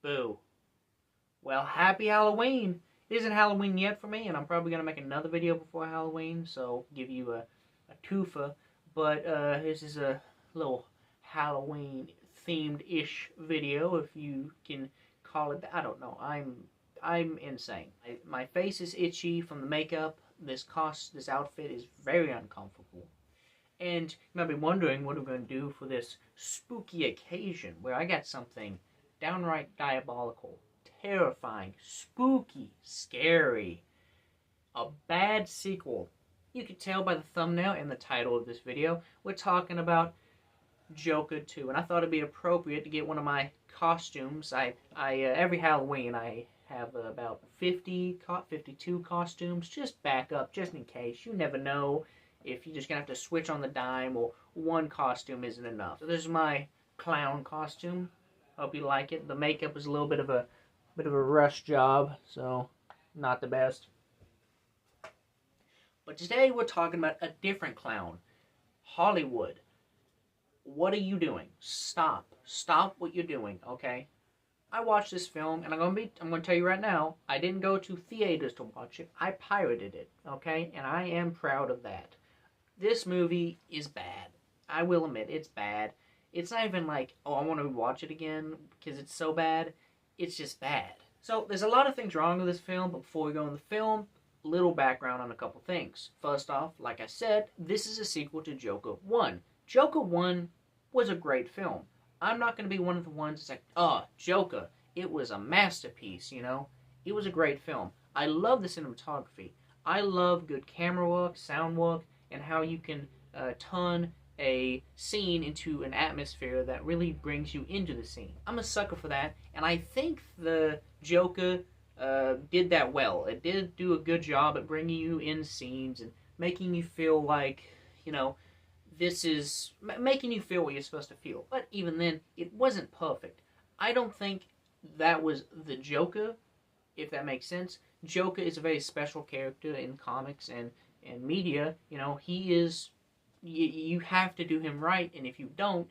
Boo. Well, happy Halloween! It isn't Halloween yet for me, and I'm probably going to make another video before Halloween, so give you a twofer. But this is a little Halloween-themed-ish video, if you can call it that. I don't know. I'm insane. My face is itchy from the makeup. This outfit is very uncomfortable. And you might be wondering what I'm going to do for this spooky occasion, where I got something downright diabolical, terrifying, spooky, scary. A bad sequel. You can tell by the thumbnail and the title of this video, we're talking about Joker 2. And I thought it'd be appropriate to get one of my costumes. Every Halloween I have about 52 costumes, just back up, just in case. You never know if you're just going to have to switch on the dime or one costume isn't enough. So this is my clown costume. Hope you like it. The makeup is a little bit of a rush job, so not the best. But today we're talking about a different clown. Hollywood. What are you doing? Stop. Stop what you're doing, okay? I watched this film, and I'm gonna tell you right now, I didn't go to theaters to watch it. I pirated it, okay? And I am proud of that. This movie is bad. I will admit, it's bad. It's not even like, oh, I want to watch it again because it's so bad. It's just bad. So, there's a lot of things wrong with this film, but before we go in the film, little background on a couple things. First off, like I said, this is a sequel to Joker 1. Joker 1 was a great film. I'm not going to be one of the ones that's like, oh, Joker, it was a masterpiece, you know? It was a great film. I love the cinematography. I love good camera work, sound work, and how you can turn a scene into an atmosphere that really brings you into the scene. I'm a sucker for that, and I think the Joker did that well. It did do a good job at bringing you in scenes and making you feel like, you know, this is making you feel what you're supposed to feel. But even then, it wasn't perfect. I don't think that was the Joker, if that makes sense. Joker is a very special character in comics and media. You know, he is, you have to do him right, and if you don't,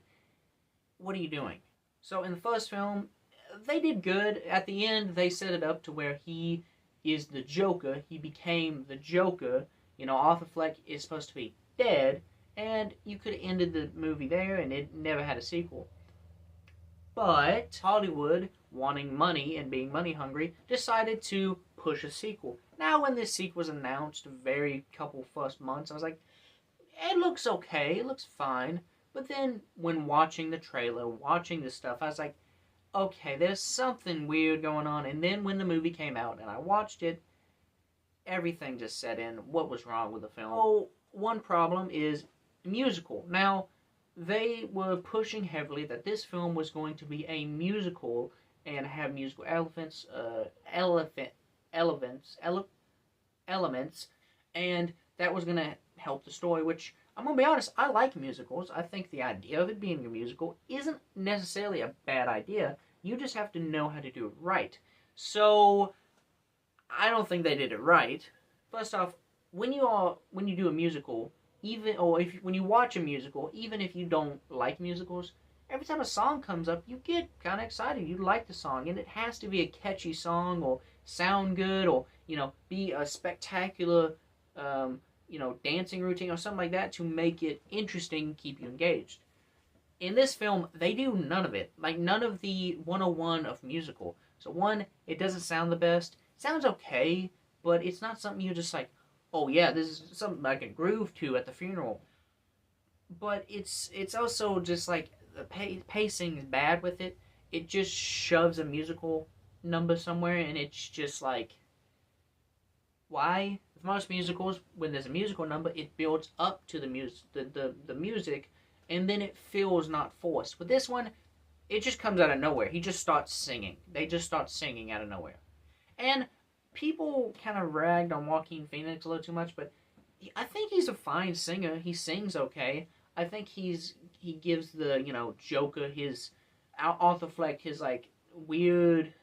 what are you doing? So in the first film, they did good. At the end, they set it up to where he is the Joker. He became the Joker. You know, Arthur Fleck is supposed to be dead, and you could have ended the movie there, and it never had a sequel. But Hollywood, wanting money and being money hungry, decided to push a sequel. Now, when this sequel was announced, very couple first months, I was like, it looks okay, it looks fine. But then, when watching the trailer, watching this stuff, I was like, okay, there's something weird going on. And then when the movie came out and I watched it, everything just set in. What was wrong with the film? Oh, one problem is musical. Now, they were pushing heavily that this film was going to be a musical and have musical elements, and that was going to help the story, which, I'm going to be honest, I like musicals. I think the idea of it being a musical isn't necessarily a bad idea. You just have to know how to do it right. So, I don't think they did it right. First off, when you do a musical, when you watch a musical, even if you don't like musicals, every time a song comes up, you get kind of excited. You like the song, and it has to be a catchy song, or sound good, or, you know, be a spectacular, you know, dancing routine or something like that to make it interesting, keep you engaged. In this film, they do none of it. Like, none of the 101 of musical. So one, it doesn't sound the best. It sounds okay, but it's not something you're just like, oh yeah, this is something I can groove to at the funeral. But it's also just like, the pacing is bad with it. It just shoves a musical number somewhere, and it's just like, why? With most musicals, when there's a musical number, it builds up to the music, and then it feels not forced. With this one, it just comes out of nowhere. He just starts singing. They just start singing out of nowhere. And people kind of ragged on Joaquin Phoenix a little too much, but I think he's a fine singer. He sings okay. I think he gives the, you know, Joker, his Arthur Fleck, his like weird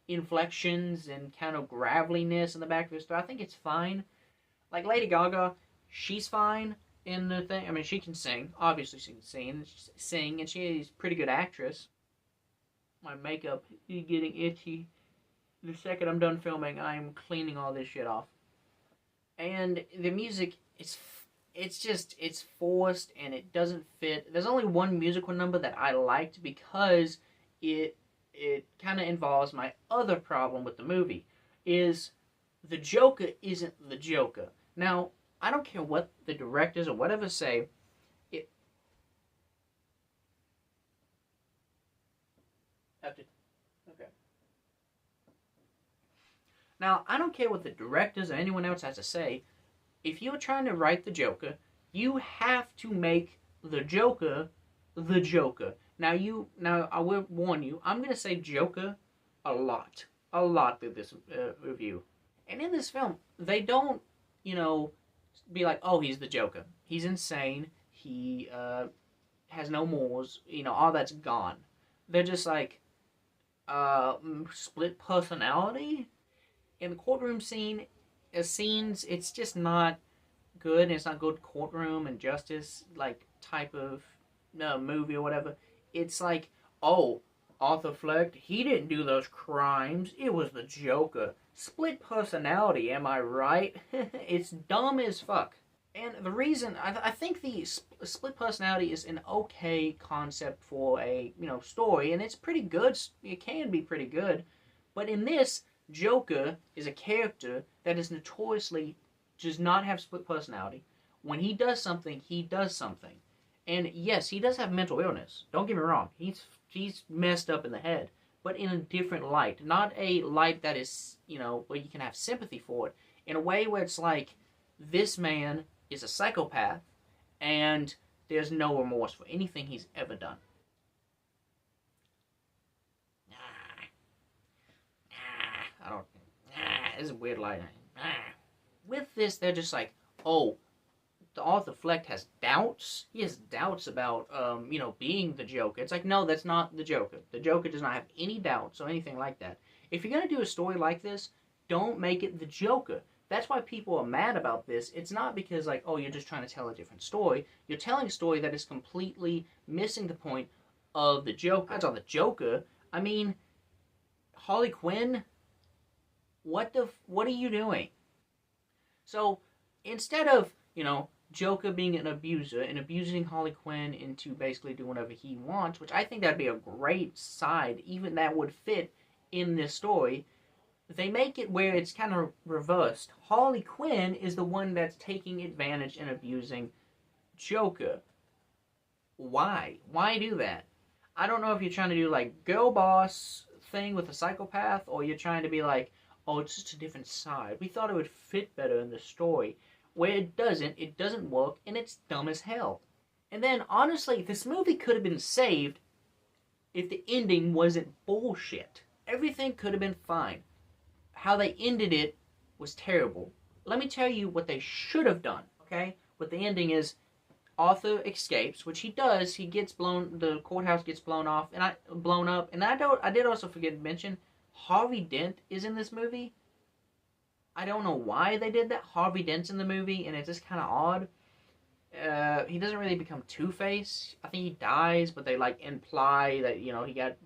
inflections and kind of graveliness in the back of his throat. I think it's fine. Like Lady Gaga, she's fine in the thing. I mean, she can sing. Obviously, she can sing, and she's a pretty good actress. My makeup is getting itchy. The second I'm done filming, I'm cleaning all this shit off. And the music is it's forced and it doesn't fit. There's only one musical number that I liked because it kind of involves my other problem with the movie is the Joker isn't the Joker. Now, I don't care what the directors or whatever say. It after okay. Now, I don't care what the directors or anyone else has to say. If you're trying to write the Joker, you have to make the Joker the Joker. Now I will warn you, I'm gonna say Joker a lot through this review. And in this film, they don't, be like, oh, he's the Joker. He's insane. He has no morals. All that's gone. They're just like, split personality. In the courtroom scenes, it's just not good. And it's not good courtroom and justice like type of movie or whatever. It's like, oh, Arthur Fleck, he didn't do those crimes. It was the Joker. Split personality, am I right? It's dumb as fuck. And the reason, I think the split personality is an okay concept for a, story, and it's pretty good. It can be pretty good. But in this, Joker is a character that is notoriously does not have split personality. When he does something, he does something. And yes, he does have mental illness. Don't get me wrong. He's messed up in the head, but in a different light. Not a light that is, where you can have sympathy for it. In a way where it's like, this man is a psychopath, and there's no remorse for anything he's ever done. I don't... It's a weird light. With this, they're just like, oh, the Arthur Fleck has doubts. He has doubts about, being the Joker. It's like, no, that's not the Joker. The Joker does not have any doubts or anything like that. If you're going to do a story like this, don't make it the Joker. That's why people are mad about this. It's not because, like, oh, you're just trying to tell a different story. You're telling a story that is completely missing the point of the Joker. That's on the Joker. I mean, Harley Quinn, what are you doing? So, instead of, Joker being an abuser and abusing Harley Quinn into basically doing whatever he wants, which I think that'd be a great side, even that would fit in this story, they make it where it's kind of reversed. Harley Quinn is the one that's taking advantage and abusing Joker. Why? Why do that? I don't know if you're trying to do like girl boss thing with a psychopath, or you're trying to be like, oh, it's just a different side. We thought it would fit better in the story. Where it doesn't work, and it's dumb as hell. And then, honestly, this movie could have been saved if the ending wasn't bullshit. Everything could have been fine. How they ended it was terrible. Let me tell you what they should have done, okay? What the ending is, Arthur escapes, which he does. He gets the courthouse gets blown up, and I did also forget to mention, Harvey Dent is in this movie. I don't know why they did that. Harvey Dent's in the movie, and it's just kind of odd. He doesn't really become Two-Face. I think he dies, but they, like, imply that, he got...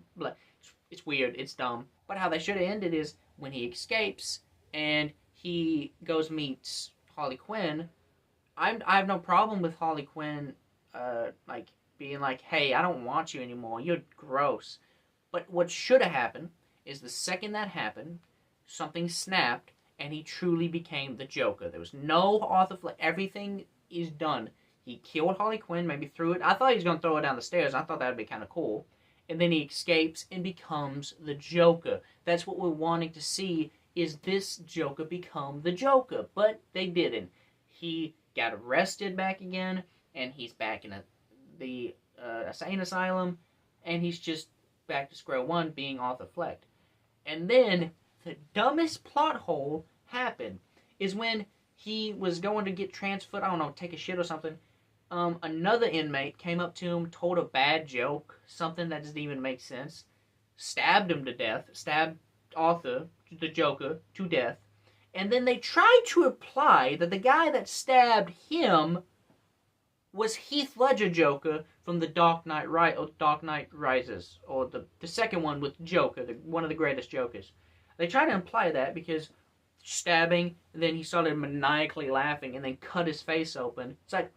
It's weird. It's dumb. But how they should have ended is when he escapes, and he goes meets Harley Quinn. I have no problem with Harley Quinn, being like, hey, I don't want you anymore. You're gross. But what should have happened is the second that happened, something snapped, and he truly became the Joker. There was no Arthur Fleck. Everything is done. He killed Harley Quinn, maybe threw it. I thought he was going to throw her down the stairs. I thought that would be kind of cool. And then he escapes and becomes the Joker. That's what we're wanting to see, is this Joker become the Joker. But they didn't. He got arrested back again, and he's back in the insane asylum, and he's just back to square one being Arthur Fleck. And then the dumbest plot hole happened is when he was going to get transferred, I don't know, take a shit or something. Another inmate came up to him, told a bad joke, something that doesn't even make sense, stabbed him to death, stabbed Arthur, the Joker, to death. And then they tried to imply that the guy that stabbed him was Heath Ledger Joker from the Dark Knight Dark Knight Rises, or the second one with Joker, one of the greatest Jokers. They try to imply that because stabbing, and then he started maniacally laughing, and then cut his face open. It's like,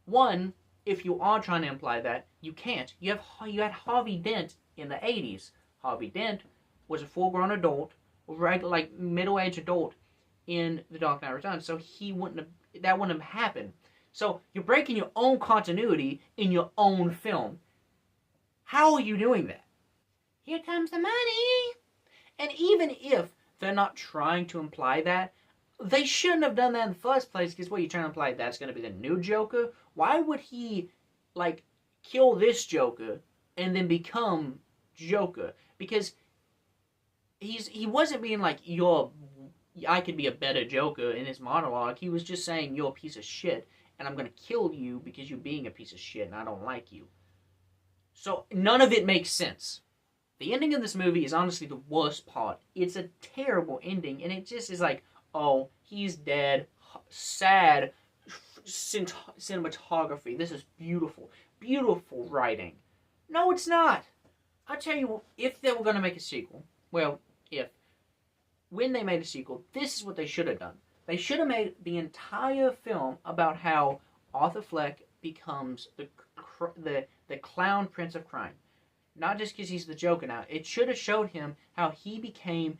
one, if you are trying to imply that, you can't. You had Harvey Dent in the 80s. Harvey Dent was a full-grown adult, right, like middle-aged adult in The Dark Knight Returns, so that wouldn't have happened. So you're breaking your own continuity in your own film. How are you doing that? Here comes the money. And even if they're not trying to imply that, they shouldn't have done that in the first place, because what you're trying to imply, that's going to be the new Joker? Why would he, like, kill this Joker and then become Joker? Because he wasn't being like, I could be a better Joker in his monologue. He was just saying, you're a piece of shit, and I'm going to kill you because you're being a piece of shit, and I don't like you. So none of it makes sense. The ending of this movie is honestly the worst part. It's a terrible ending, and it just is like, oh, he's dead. Sad cinematography. This is beautiful. Beautiful writing. No, it's not. I'll tell you, if they were going to make a sequel, when they made a sequel, this is what they should have done. They should have made the entire film about how Arthur Fleck becomes the clown prince of crime. Not just because he's the Joker now. It should have showed him how he became,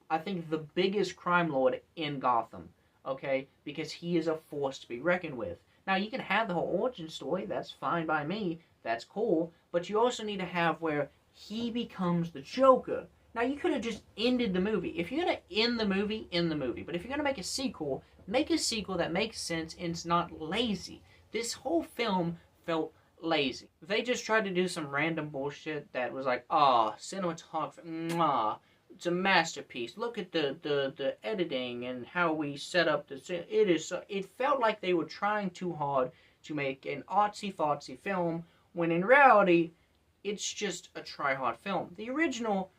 I think, the biggest crime lord in Gotham. Okay? Because he is a force to be reckoned with. Now, you can have the whole origin story. That's fine by me. That's cool. But you also need to have where he becomes the Joker. Now, you could have just ended the movie. If you're going to end the movie, end the movie. But if you're going to make a sequel that makes sense and it's not lazy. This whole film felt lazy. They just tried to do some random bullshit that was like, cinematography, mwah, it's a masterpiece. Look at the editing and how we set up it felt like they were trying too hard to make an artsy-fartsy film, when in reality, it's just a try-hard film. The original,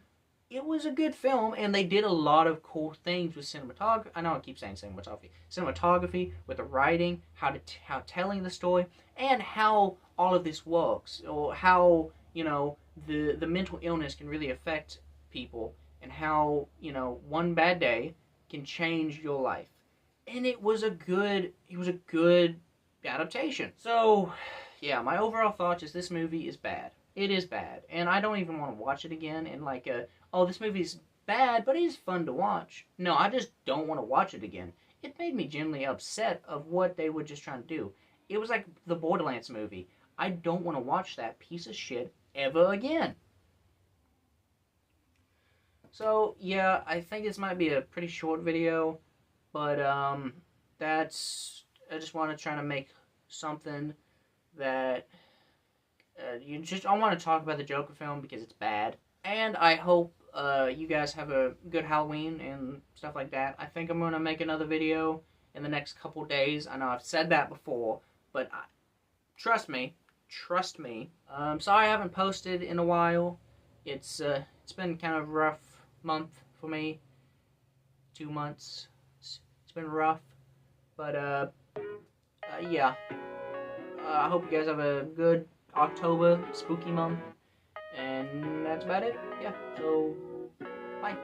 it was a good film, and they did a lot of cool things with cinematography. I know I keep saying cinematography. Cinematography, with the writing, how telling the story, and how all of this works, or how, the mental illness can really affect people, and how, one bad day can change your life. And it was a good adaptation. So, yeah, my overall thought is this movie is bad. It is bad. And I don't even want to watch it again and this movie's bad, but it is fun to watch. No, I just don't want to watch it again. It made me genuinely upset of what they were just trying to do. It was like the Borderlands movie. I don't want to watch that piece of shit ever again. So, yeah, I think this might be a pretty short video, but, I just want to try to make something that, I want to talk about the Joker film because it's bad. And I hope, you guys have a good Halloween and stuff like that. I think I'm going to make another video in the next couple days. I know I've said that before, but trust me. Sorry I haven't posted in a while. It's been kind of a rough month for me. 2 months. It's been rough. But, yeah. I hope you guys have a good October, spooky month. And that's about it. Yeah, so, bye.